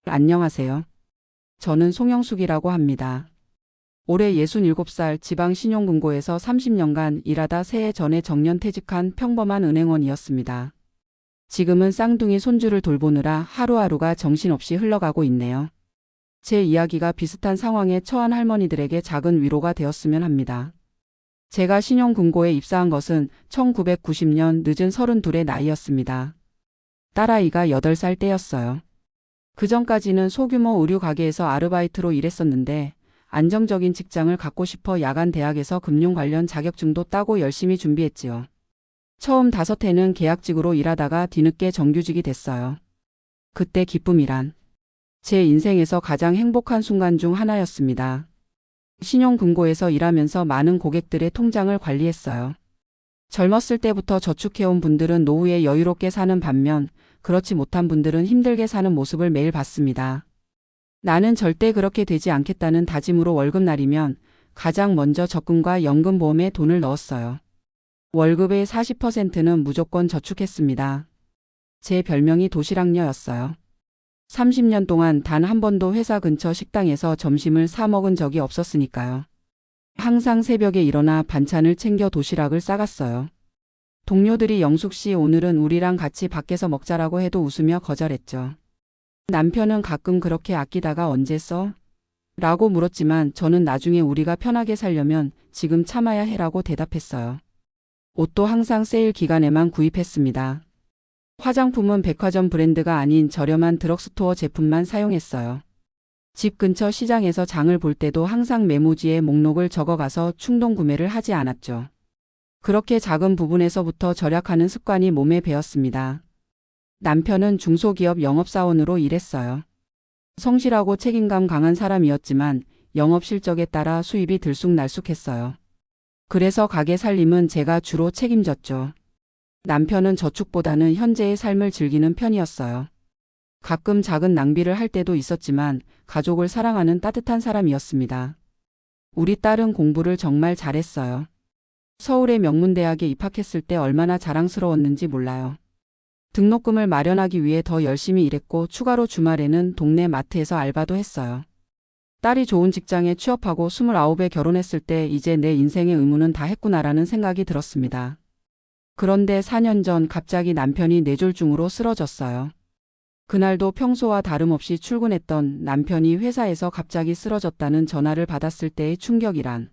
안녕하세요. 저는 송영숙이라고 합니다. 올해 67살 지방신용금고에서 30년간 일하다 새해 전에 정년퇴직한 평범한 은행원이었습니다. 지금은 쌍둥이 손주를 돌보느라 하루하루가 정신없이 흘러가고 있네요. 제 이야기가 비슷한 상황에 처한 할머니들에게 작은 위로가 되었으면 합니다. 제가 신용금고에 입사한 것은 1990년 늦은 32의 나이였습니다. 딸아이가 8살 때였어요. 그전까지는 소규모 의류 가게에서 아르바이트로 일했었는데 안정적인 직장을 갖고 싶어 야간 대학에서 금융 관련 자격증도 따고 열심히 준비했지요. 처음 5해는 계약직으로 일하다가 뒤늦게 정규직이 됐어요. 그때 기쁨이란 제 인생에서 가장 행복한 순간 중 하나였습니다. 신용금고에서 일하면서 많은 고객들의 통장을 관리했어요. 젊었을 때부터 저축해온 분들은 노후에 여유롭게 사는 반면 그렇지 못한 분들은 힘들게 사는 모습을 매일 봤습니다. 나는 절대 그렇게 되지 않겠다는 다짐으로 월급날이면 가장 먼저 적금과 연금보험에 돈을 넣었어요. 월급의 40%는 무조건 저축했습니다. 제 별명이 도시락녀였어요. 30년 동안 단 한 번도 회사 근처 식당에서 점심을 사 먹은 적이 없었으니까요. 항상 새벽에 일어나 반찬을 챙겨 도시락을 싸갔어요. 동료들이 영숙 씨 오늘은 우리랑 같이 밖에서 먹자라고 해도 웃으며 거절했죠. 남편은 가끔 그렇게 아끼다가 언제 써? 라고 물었지만 저는 나중에 우리가 편하게 살려면 지금 참아야 해라고 대답했어요. 옷도 항상 세일 기간에만 구입했습니다. 화장품은 백화점 브랜드가 아닌 저렴한 드럭스토어 제품만 사용했어요. 집 근처 시장에서 장을 볼 때도 항상 메모지에 목록을 적어가서 충동 구매를 하지 않았죠. 그렇게 작은 부분에서부터 절약하는 습관이 몸에 배었습니다. 남편은 중소기업 영업사원으로 일했어요. 성실하고 책임감 강한 사람이었지만 영업 실적에 따라 수입이 들쑥날쑥했어요. 그래서 가게 살림은 제가 주로 책임졌죠. 남편은 저축보다는 현재의 삶을 즐기는 편이었어요. 가끔 작은 낭비를 할 때도 있었지만 가족을 사랑하는 따뜻한 사람이었습니다. 우리 딸은 공부를 정말 잘했어요. 서울의 명문대학에 입학했을 때 얼마나 자랑스러웠는지 몰라요. 등록금을 마련하기 위해 더 열심히 일했고 추가로 주말에는 동네 마트에서 알바도 했어요. 딸이 좋은 직장에 취업하고 29에 결혼했을 때 이제 내 인생의 의무는 다 했구나라는 생각이 들었습니다. 그런데 4년 전 갑자기 남편이 뇌졸중으로 쓰러졌어요. 그날도 평소와 다름없이 출근했던 남편이 회사에서 갑자기 쓰러졌다는 전화를 받았을 때의 충격이란.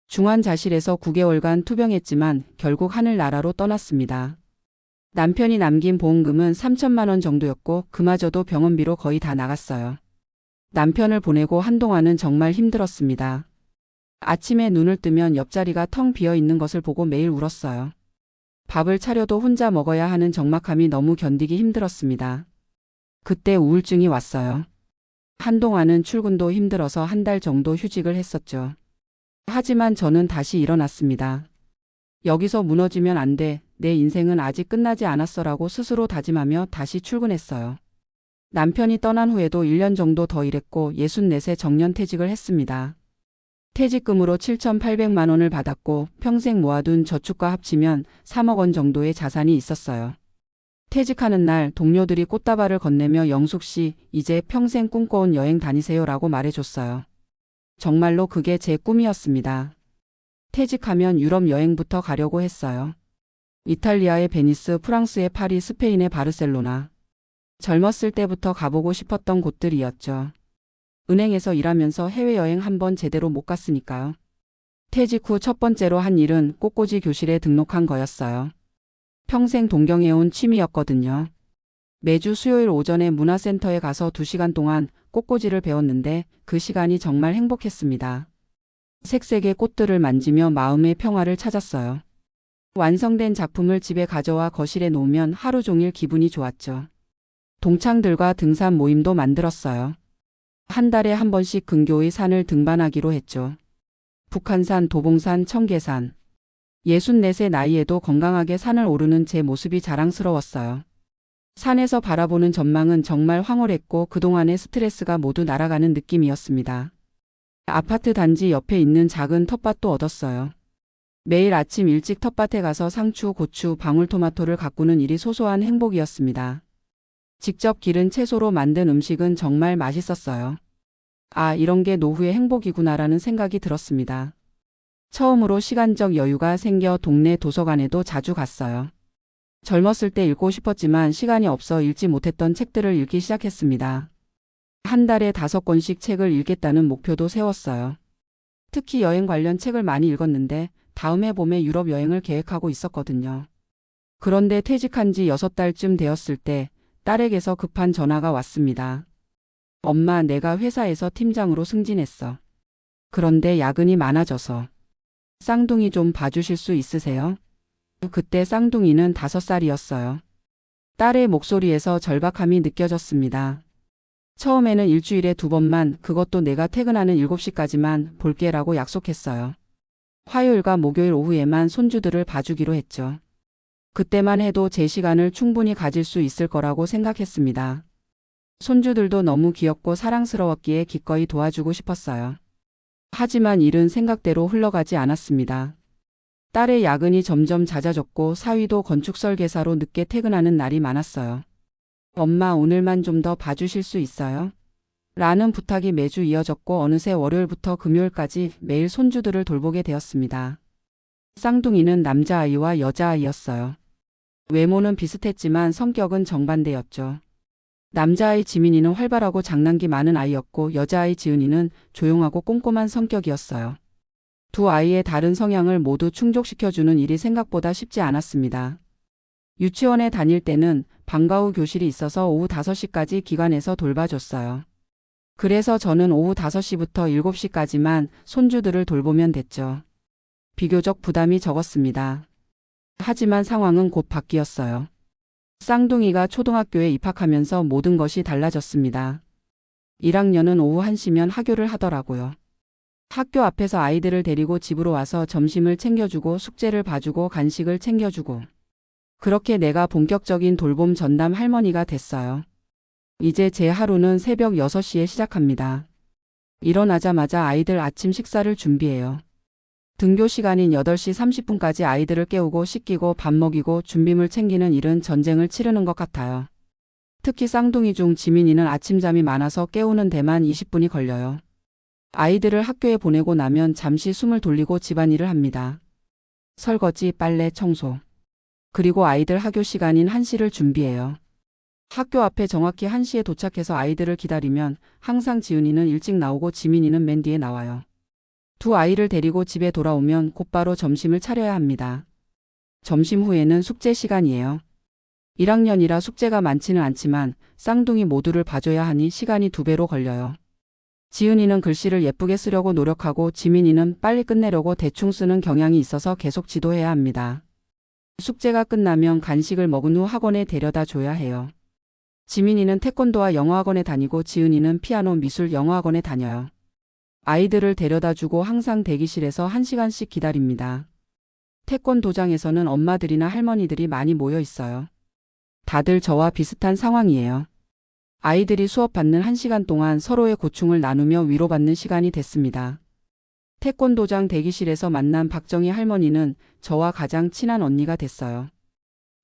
중환자실에서 9개월간 투병했지만 결국 하늘나라로 떠났습니다. 남편이 남긴 보험금은 3천만 원 정도였고 그마저도 병원비로 거의 다 나갔어요. 남편을 보내고 한동안은 정말 힘들었습니다. 아침에 눈을 뜨면 옆자리가 텅 비어 있는 것을 보고 매일 울었어요. 밥을 차려도 혼자 먹어야 하는 적막함이 너무 견디기 힘들었습니다. 그때 우울증이 왔어요. 한동안은 출근도 힘들어서 한 달 정도 휴직을 했었죠. 하지만 저는 다시 일어났습니다. 여기서 무너지면 안 돼. 내 인생은 아직 끝나지 않았어라고 스스로 다짐하며 다시 출근했어요. 남편이 떠난 후에도 1년 정도 더 일했고 64세 정년퇴직을 했습니다. 퇴직금으로 7,800만 원을 받았고 평생 모아둔 저축과 합치면 3억 원 정도의 자산이 있었어요. 퇴직하는 날 동료들이 꽃다발을 건네며 영숙 씨, 이제 평생 꿈꿔온 여행 다니세요라고 말해줬어요. 정말로 그게 제 꿈이었습니다. 퇴직하면 유럽 여행부터 가려고 했어요. 이탈리아의 베니스, 프랑스의 파리, 스페인의 바르셀로나. 젊었을 때부터 가보고 싶었던 곳들이었죠. 은행에서 일하면서 해외여행 한 번 제대로 못 갔으니까요. 퇴직 후 첫 번째로 한 일은 꽃꽂이 교실에 등록한 거였어요. 평생 동경해온 취미였거든요. 매주 수요일 오전에 문화센터에 가서 2시간 동안 꽃꽂이를 배웠는데 그 시간이 정말 행복했습니다. 색색의 꽃들을 만지며 마음의 평화를 찾았어요. 완성된 작품을 집에 가져와 거실에 놓으면 하루 종일 기분이 좋았죠. 동창들과 등산 모임도 만들었어요. 한 달에 한 번씩 근교의 산을 등반하기로 했죠. 북한산, 도봉산, 청계산. 64세 나이에도 건강하게 산을 오르는 제 모습이 자랑스러웠어요. 산에서 바라보는 전망은 정말 황홀했고 그동안의 스트레스가 모두 날아가는 느낌이었습니다. 아파트 단지 옆에 있는 작은 텃밭도 얻었어요. 매일 아침 일찍 텃밭에 가서 상추, 고추, 방울토마토를 가꾸는 일이 소소한 행복이었습니다. 직접 기른 채소로 만든 음식은 정말 맛있었어요. 아, 이런 게 노후의 행복이구나라는 생각이 들었습니다. 처음으로 시간적 여유가 생겨 동네 도서관에도 자주 갔어요. 젊었을 때 읽고 싶었지만 시간이 없어 읽지 못했던 책들을 읽기 시작했습니다. 한 달에 5권씩 책을 읽겠다는 목표도 세웠어요. 특히 여행 관련 책을 많이 읽었는데 다음 해 봄에 유럽 여행을 계획하고 있었거든요. 그런데 퇴직한 지 6달쯤 되었을 때 딸에게서 급한 전화가 왔습니다. 엄마, 내가 회사에서 팀장으로 승진했어. 그런데 야근이 많아져서 쌍둥이 좀 봐주실 수 있으세요? 그때 쌍둥이는 5살이었어요. 딸의 목소리에서 절박함이 느껴졌습니다. 처음에는 일주일에 2번만, 그것도 내가 퇴근하는 7시까지만 볼게라고 약속했어요. 화요일과 목요일 오후에만 손주들을 봐주기로 했죠. 그때만 해도 제 시간을 충분히 가질 수 있을 거라고 생각했습니다. 손주들도 너무 귀엽고 사랑스러웠기에 기꺼이 도와주고 싶었어요. 하지만 일은 생각대로 흘러가지 않았습니다. 딸의 야근이 점점 잦아졌고 사위도 건축 설계사로 늦게 퇴근하는 날이 많았어요. 엄마, 오늘만 좀 더 봐주실 수 있어요? 라는 부탁이 매주 이어졌고 어느새 월요일부터 금요일까지 매일 손주들을 돌보게 되었습니다. 쌍둥이는 남자아이와 여자아이였어요. 외모는 비슷했지만 성격은 정반대였죠. 남자아이 지민이는 활발하고 장난기 많은 아이였고 여자아이 지은이는 조용하고 꼼꼼한 성격이었어요. 두 아이의 다른 성향을 모두 충족시켜주는 일이 생각보다 쉽지 않았습니다. 유치원에 다닐 때는 방과 후 교실이 있어서 오후 5시까지 기관에서 돌봐줬어요. 그래서 저는 오후 5시부터 7시까지만 손주들을 돌보면 됐죠. 비교적 부담이 적었습니다. 하지만 상황은 곧 바뀌었어요. 쌍둥이가 초등학교에 입학하면서 모든 것이 달라졌습니다. 1학년은 오후 1시면 하교를 하더라고요. 학교 앞에서 아이들을 데리고 집으로 와서 점심을 챙겨주고 숙제를 봐주고 간식을 챙겨주고 그렇게 내가 본격적인 돌봄 전담 할머니가 됐어요. 이제 제 하루는 새벽 6시에 시작합니다. 일어나자마자 아이들 아침 식사를 준비해요. 등교 시간인 8시 30분까지 아이들을 깨우고 씻기고 밥 먹이고 준비물 챙기는 일은 전쟁을 치르는 것 같아요. 특히 쌍둥이 중 지민이는 아침잠이 많아서 깨우는 데만 20분이 걸려요. 아이들을 학교에 보내고 나면 잠시 숨을 돌리고 집안일을 합니다. 설거지, 빨래, 청소. 그리고 아이들 학교 시간인 1시를 준비해요. 학교 앞에 정확히 1시에 도착해서 아이들을 기다리면 항상 지은이는 일찍 나오고 지민이는 맨 뒤에 나와요. 두 아이를 데리고 집에 돌아오면 곧바로 점심을 차려야 합니다. 점심 후에는 숙제 시간이에요. 1학년이라 숙제가 많지는 않지만 쌍둥이 모두를 봐줘야 하니 시간이 2배로 걸려요. 지은이는 글씨를 예쁘게 쓰려고 노력하고 지민이는 빨리 끝내려고 대충 쓰는 경향이 있어서 계속 지도해야 합니다. 숙제가 끝나면 간식을 먹은 후 학원에 데려다 줘야 해요. 지민이는 태권도와 영어학원에 다니고 지은이는 피아노, 미술, 영어학원에 다녀요. 아이들을 데려다 주고 항상 대기실에서 1시간씩 기다립니다. 태권도장에서는 엄마들이나 할머니들이 많이 모여 있어요. 다들 저와 비슷한 상황이에요. 아이들이 수업받는 1시간 동안 서로의 고충을 나누며 위로받는 시간이 됐습니다. 태권도장 대기실에서 만난 박정희 할머니는 저와 가장 친한 언니가 됐어요.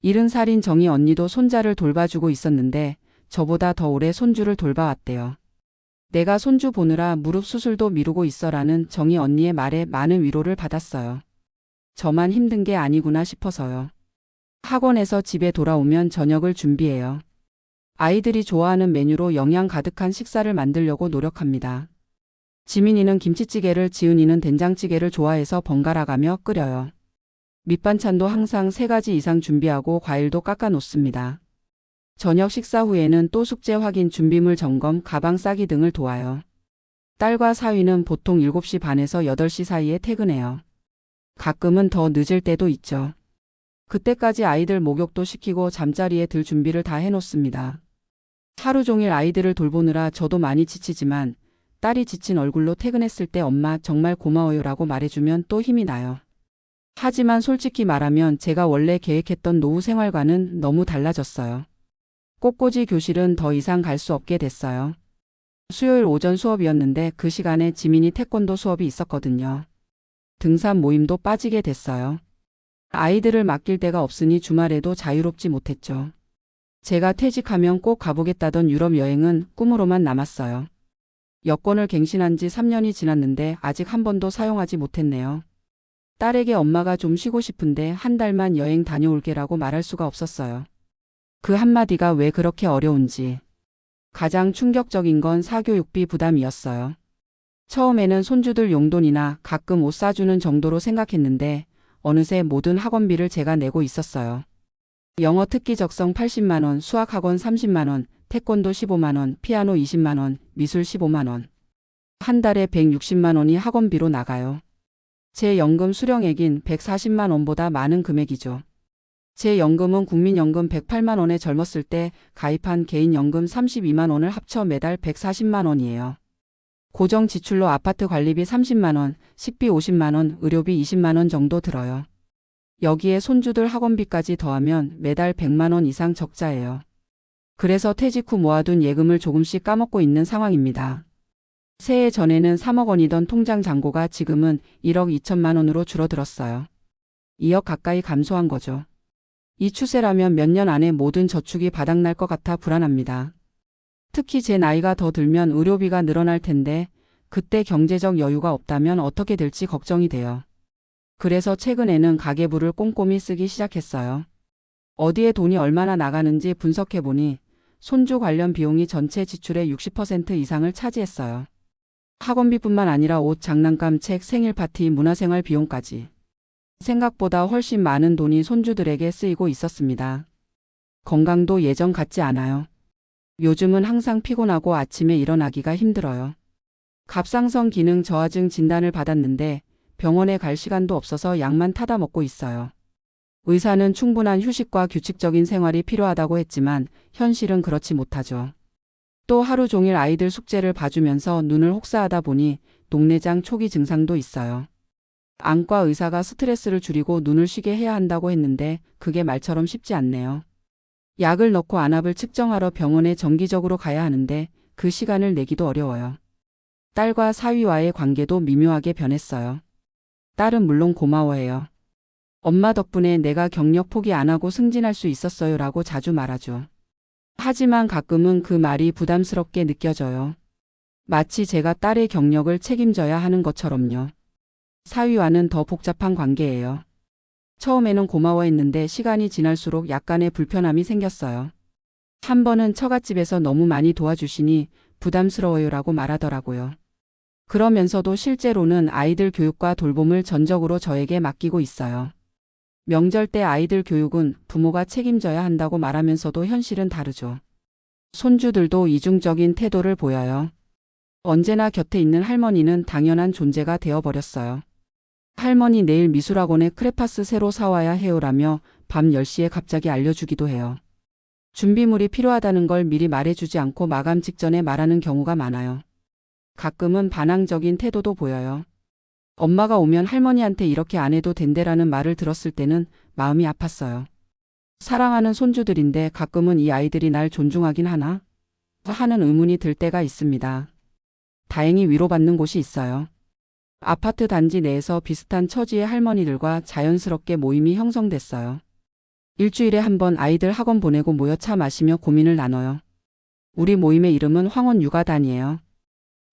70살인 정희 언니도 손자를 돌봐주고 있었는데 저보다 더 오래 손주를 돌봐왔대요. 내가 손주 보느라 무릎 수술도 미루고 있어라는 정희 언니의 말에 많은 위로를 받았어요. 저만 힘든 게 아니구나 싶어서요. 학원에서 집에 돌아오면 저녁을 준비해요. 아이들이 좋아하는 메뉴로 영양 가득한 식사를 만들려고 노력합니다. 지민이는 김치찌개를, 지은이는 된장찌개를 좋아해서 번갈아가며 끓여요. 밑반찬도 항상 3가지 이상 준비하고 과일도 깎아 놓습니다. 저녁 식사 후에는 또 숙제 확인, 준비물 점검, 가방 싸기 등을 도와요. 딸과 사위는 보통 7시 반에서 8시 사이에 퇴근해요. 가끔은 더 늦을 때도 있죠. 그때까지 아이들 목욕도 시키고 잠자리에 들 준비를 다 해놓습니다. 하루 종일 아이들을 돌보느라 저도 많이 지치지만 딸이 지친 얼굴로 퇴근했을 때 엄마 정말 고마워요라고 말해주면 또 힘이 나요. 하지만 솔직히 말하면 제가 원래 계획했던 노후 생활과는 너무 달라졌어요. 꽃꽂이 교실은 더 이상 갈 수 없게 됐어요. 수요일 오전 수업이었는데 그 시간에 지민이 태권도 수업이 있었거든요. 등산 모임도 빠지게 됐어요. 아이들을 맡길 데가 없으니 주말에도 자유롭지 못했죠. 제가 퇴직하면 꼭 가보겠다던 유럽 여행은 꿈으로만 남았어요. 여권을 갱신한 지 3년이 지났는데 아직 한 번도 사용하지 못했네요. 딸에게 엄마가 좀 쉬고 싶은데 한 달만 여행 다녀올게라고 말할 수가 없었어요. 그 한마디가 왜 그렇게 어려운지. 가장 충격적인 건 사교육비 부담이었어요. 처음에는 손주들 용돈이나 가끔 옷 사주는 정도로 생각했는데 어느새 모든 학원비를 제가 내고 있었어요. 영어 특기 적성 80만 원, 수학 학원 30만 원, 태권도 15만 원, 피아노 20만 원, 미술 15만 원. 한 달에 160만 원이 학원비로 나가요. 제 연금 수령액인 140만 원보다 많은 금액이죠. 제 연금은 국민연금 108만 원에 젊었을 때 가입한 개인연금 32만 원을 합쳐 매달 140만 원이에요. 고정 지출로 아파트 관리비 30만 원, 식비 50만 원, 의료비 20만 원 정도 들어요. 여기에 손주들 학원비까지 더하면 매달 100만 원 이상 적자예요. 그래서 퇴직 후 모아둔 예금을 조금씩 까먹고 있는 상황입니다. 새해 전에는 3억 원이던 통장 잔고가 지금은 1억 2천만 원으로 줄어들었어요. 2억 가까이 감소한 거죠. 이 추세라면 몇 년 안에 모든 저축이 바닥날 것 같아 불안합니다. 특히 제 나이가 더 들면 의료비가 늘어날 텐데 그때 경제적 여유가 없다면 어떻게 될지 걱정이 돼요. 그래서 최근에는 가계부를 꼼꼼히 쓰기 시작했어요. 어디에 돈이 얼마나 나가는지 분석해보니 손주 관련 비용이 전체 지출의 60% 이상을 차지했어요. 학원비뿐만 아니라 옷, 장난감, 책, 생일 파티, 문화생활 비용까지. 생각보다 훨씬 많은 돈이 손주들에게 쓰이고 있었습니다. 건강도 예전 같지 않아요. 요즘은 항상 피곤하고 아침에 일어나기가 힘들어요. 갑상선 기능 저하증 진단을 받았는데 병원에 갈 시간도 없어서 약만 타다 먹고 있어요. 의사는 충분한 휴식과 규칙적인 생활이 필요하다고 했지만 현실은 그렇지 못하죠. 또 하루 종일 아이들 숙제를 봐주면서 눈을 혹사하다 보니 녹내장 초기 증상도 있어요. 안과 의사가 스트레스를 줄이고 눈을 쉬게 해야 한다고 했는데 그게 말처럼 쉽지 않네요. 약을 넣고 안압을 측정하러 병원에 정기적으로 가야 하는데 그 시간을 내기도 어려워요. 딸과 사위와의 관계도 미묘하게 변했어요. 딸은 물론 고마워해요. 엄마 덕분에 내가 경력 포기 안 하고 승진할 수 있었어요 라고 자주 말하죠. 하지만 가끔은 그 말이 부담스럽게 느껴져요. 마치 제가 딸의 경력을 책임져야 하는 것처럼요. 사위와는 더 복잡한 관계예요. 처음에는 고마워했는데 시간이 지날수록 약간의 불편함이 생겼어요. 한 번은 처갓집에서 너무 많이 도와주시니 부담스러워요라고 말하더라고요. 그러면서도 실제로는 아이들 교육과 돌봄을 전적으로 저에게 맡기고 있어요. 명절 때 아이들 교육은 부모가 책임져야 한다고 말하면서도 현실은 다르죠. 손주들도 이중적인 태도를 보여요. 언제나 곁에 있는 할머니는 당연한 존재가 되어버렸어요. 할머니 내일 미술학원에 크레파스 새로 사와야 해요라며 밤 10시에 갑자기 알려주기도 해요. 준비물이 필요하다는 걸 미리 말해주지 않고 마감 직전에 말하는 경우가 많아요. 가끔은 반항적인 태도도 보여요. 엄마가 오면 할머니한테 이렇게 안 해도 된대라는 말을 들었을 때는 마음이 아팠어요. 사랑하는 손주들인데 가끔은 이 아이들이 날 존중하긴 하나? 하는 의문이 들 때가 있습니다. 다행히 위로받는 곳이 있어요. 아파트 단지 내에서 비슷한 처지의 할머니들과 자연스럽게 모임이 형성됐어요. 일주일에 한 번 아이들 학원 보내고 모여 차 마시며 고민을 나눠요. 우리 모임의 이름은 황혼육아단이에요.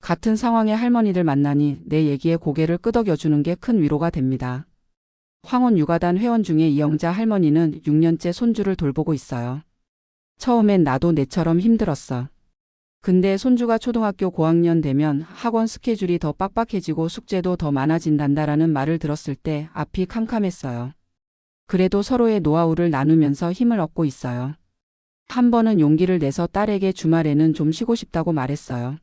같은 상황의 할머니들 만나니 내 얘기에 고개를 끄덕여주는 게 큰 위로가 됩니다. 황혼육아단 회원 중에 이영자 할머니는 6년째 손주를 돌보고 있어요. 처음엔 나도 내처럼 힘들었어. 근데 손주가 초등학교 고학년 되면 학원 스케줄이 더 빡빡해지고 숙제도 더 많아진단다라는 말을 들었을 때 앞이 캄캄했어요. 그래도 서로의 노하우를 나누면서 힘을 얻고 있어요. 한 번은 용기를 내서 딸에게 주말에는 좀 쉬고 싶다고 말했어요.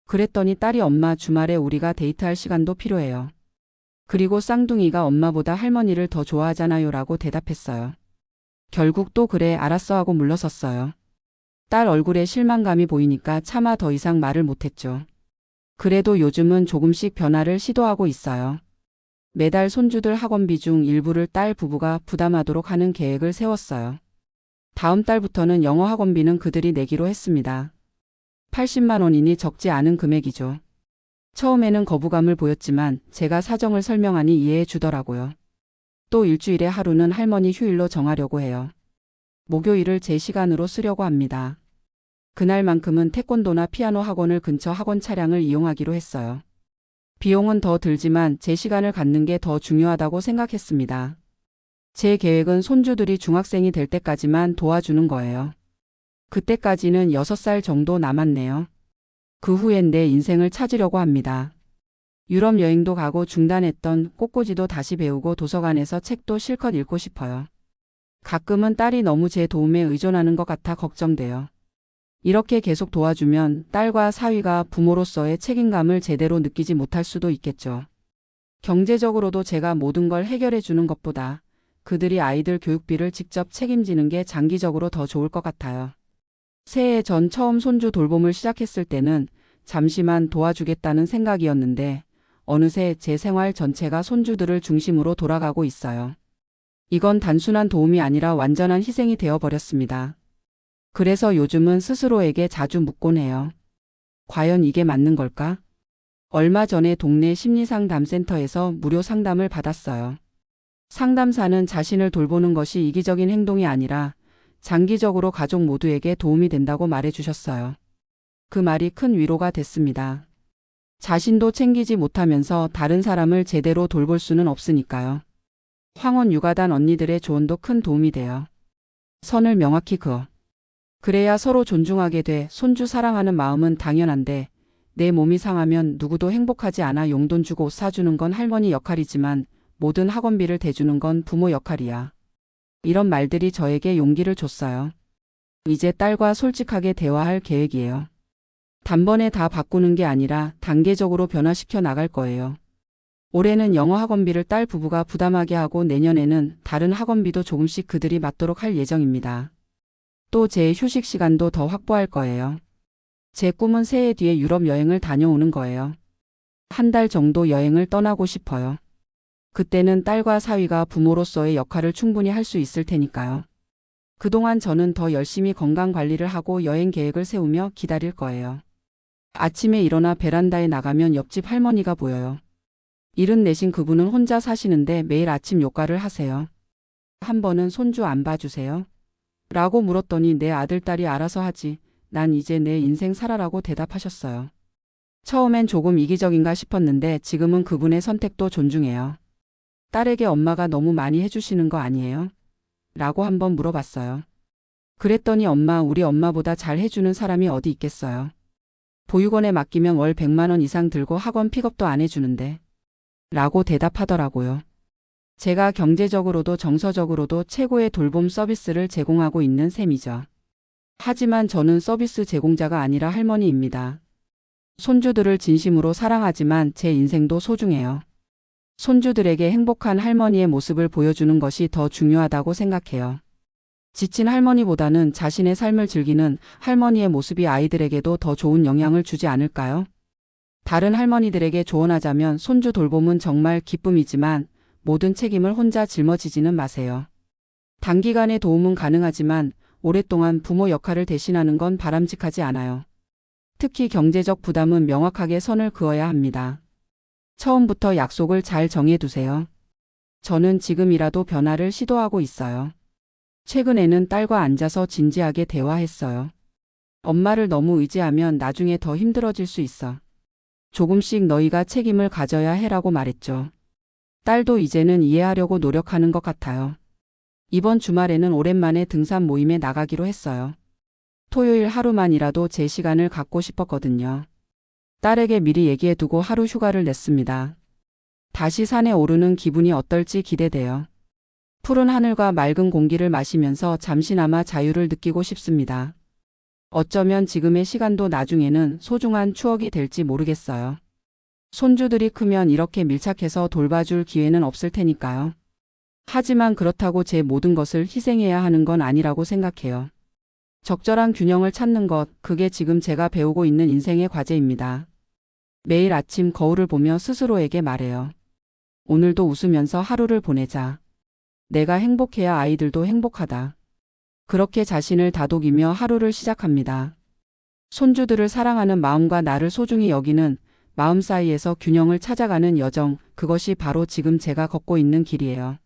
그랬더니 딸이 엄마 주말에 우리가 데이트할 시간도 필요해요. 그리고 쌍둥이가 엄마보다 할머니를 더 좋아하잖아요 라고 대답했어요. 결국 또 그래 알았어 하고 물러섰어요. 딸 얼굴에 실망감이 보이니까 차마 더 이상 말을 못했죠. 그래도 요즘은 조금씩 변화를 시도하고 있어요. 매달 손주들 학원비 중 일부를 딸 부부가 부담하도록 하는 계획을 세웠어요. 다음 달부터는 영어 학원비는 그들이 내기로 했습니다. 80만 원이니 적지 않은 금액이죠. 처음에는 거부감을 보였지만 제가 사정을 설명하니 이해해 주더라고요. 또 일주일에 하루는 할머니 휴일로 정하려고 해요. 목요일을 제 시간으로 쓰려고 합니다. 그날만큼은 태권도나 피아노 학원을 근처 학원 차량을 이용하기로 했어요. 비용은 더 들지만 제 시간을 갖는 게 더 중요하다고 생각했습니다. 제 계획은 손주들이 중학생이 될 때까지만 도와주는 거예요. 그때까지는 6살 정도 남았네요. 그 후엔 내 인생을 찾으려고 합니다. 유럽 여행도 가고 중단했던 꽃꽂이도 다시 배우고 도서관에서 책도 실컷 읽고 싶어요. 가끔은 딸이 너무 제 도움에 의존하는 것 같아 걱정돼요. 이렇게 계속 도와주면 딸과 사위가 부모로서의 책임감을 제대로 느끼지 못할 수도 있겠죠. 경제적으로도 제가 모든 걸 해결해 주는 것보다 그들이 아이들 교육비를 직접 책임지는 게 장기적으로 더 좋을 것 같아요. 새해 전 처음 손주 돌봄을 시작했을 때는 잠시만 도와주겠다는 생각이었는데 어느새 제 생활 전체가 손주들을 중심으로 돌아가고 있어요. 이건 단순한 도움이 아니라 완전한 희생이 되어버렸습니다. 그래서 요즘은 스스로에게 자주 묻곤 해요. 과연 이게 맞는 걸까? 얼마 전에 동네 심리상담센터에서 무료 상담을 받았어요. 상담사는 자신을 돌보는 것이 이기적인 행동이 아니라 장기적으로 가족 모두에게 도움이 된다고 말해주셨어요. 그 말이 큰 위로가 됐습니다. 자신도 챙기지 못하면서 다른 사람을 제대로 돌볼 수는 없으니까요. 황혼 육아단 언니들의 조언도 큰 도움이 돼요. 선을 명확히 그어. 그래야 서로 존중하게 돼. 손주 사랑하는 마음은 당연한데 내 몸이 상하면 누구도 행복하지 않아. 용돈 주고 옷 사주는 건 할머니 역할이지만 모든 학원비를 대주는 건 부모 역할이야. 이런 말들이 저에게 용기를 줬어요. 이제 딸과 솔직하게 대화할 계획이에요. 단번에 다 바꾸는 게 아니라 단계적으로 변화시켜 나갈 거예요. 올해는 영어 학원비를 딸 부부가 부담하게 하고 내년에는 다른 학원비도 조금씩 그들이 맡도록 할 예정입니다. 또 제 휴식 시간도 더 확보할 거예요. 제 꿈은 새해 뒤에 유럽 여행을 다녀오는 거예요. 한 달 정도 여행을 떠나고 싶어요. 그때는 딸과 사위가 부모로서의 역할을 충분히 할 수 있을 테니까요. 그동안 저는 더 열심히 건강 관리를 하고 여행 계획을 세우며 기다릴 거예요. 아침에 일어나 베란다에 나가면 옆집 할머니가 보여요. 74신 그분은 혼자 사시는데 매일 아침 요가를 하세요. 한 번은 손주 안 봐주세요? 라고 물었더니 내 아들, 딸이 알아서 하지. 난 이제 내 인생 살아라고 대답하셨어요. 처음엔 조금 이기적인가 싶었는데 지금은 그분의 선택도 존중해요. 딸에게 엄마가 너무 많이 해주시는 거 아니에요? 라고 한번 물어봤어요. 그랬더니 엄마, 우리 엄마보다 잘 해주는 사람이 어디 있겠어요. 보육원에 맡기면 월 100만 원 이상 들고 학원 픽업도 안 해주는데. 라고 대답하더라고요. 제가 경제적으로도 정서적으로도 최고의 돌봄 서비스를 제공하고 있는 셈이죠. 하지만 저는 서비스 제공자가 아니라 할머니입니다. 손주들을 진심으로 사랑하지만 제 인생도 소중해요. 손주들에게 행복한 할머니의 모습을 보여주는 것이 더 중요하다고 생각해요. 지친 할머니보다는 자신의 삶을 즐기는 할머니의 모습이 아이들에게도 더 좋은 영향을 주지 않을까요? 다른 할머니들에게 조언하자면 손주 돌봄은 정말 기쁨이지만 모든 책임을 혼자 짊어지지는 마세요. 단기간의 도움은 가능하지만 오랫동안 부모 역할을 대신하는 건 바람직하지 않아요. 특히 경제적 부담은 명확하게 선을 그어야 합니다. 처음부터 약속을 잘 정해두세요. 저는 지금이라도 변화를 시도하고 있어요. 최근에는 딸과 앉아서 진지하게 대화했어요. 엄마를 너무 의지하면 나중에 더 힘들어질 수 있어. 조금씩 너희가 책임을 가져야 해라고 말했죠. 딸도 이제는 이해하려고 노력하는 것 같아요. 이번 주말에는 오랜만에 등산 모임에 나가기로 했어요. 토요일 하루만이라도 제 시간을 갖고 싶었거든요. 딸에게 미리 얘기해두고 하루 휴가를 냈습니다. 다시 산에 오르는 기분이 어떨지 기대돼요. 푸른 하늘과 맑은 공기를 마시면서 잠시나마 자유를 느끼고 싶습니다. 어쩌면 지금의 시간도 나중에는 소중한 추억이 될지 모르겠어요. 손주들이 크면 이렇게 밀착해서 돌봐줄 기회는 없을 테니까요. 하지만 그렇다고 제 모든 것을 희생해야 하는 건 아니라고 생각해요. 적절한 균형을 찾는 것, 그게 지금 제가 배우고 있는 인생의 과제입니다. 매일 아침 거울을 보며 스스로에게 말해요. 오늘도 웃으면서 하루를 보내자. 내가 행복해야 아이들도 행복하다. 그렇게 자신을 다독이며 하루를 시작합니다. 손주들을 사랑하는 마음과 나를 소중히 여기는 마음 사이에서 균형을 찾아가는 여정, 그것이 바로 지금 제가 걷고 있는 길이에요.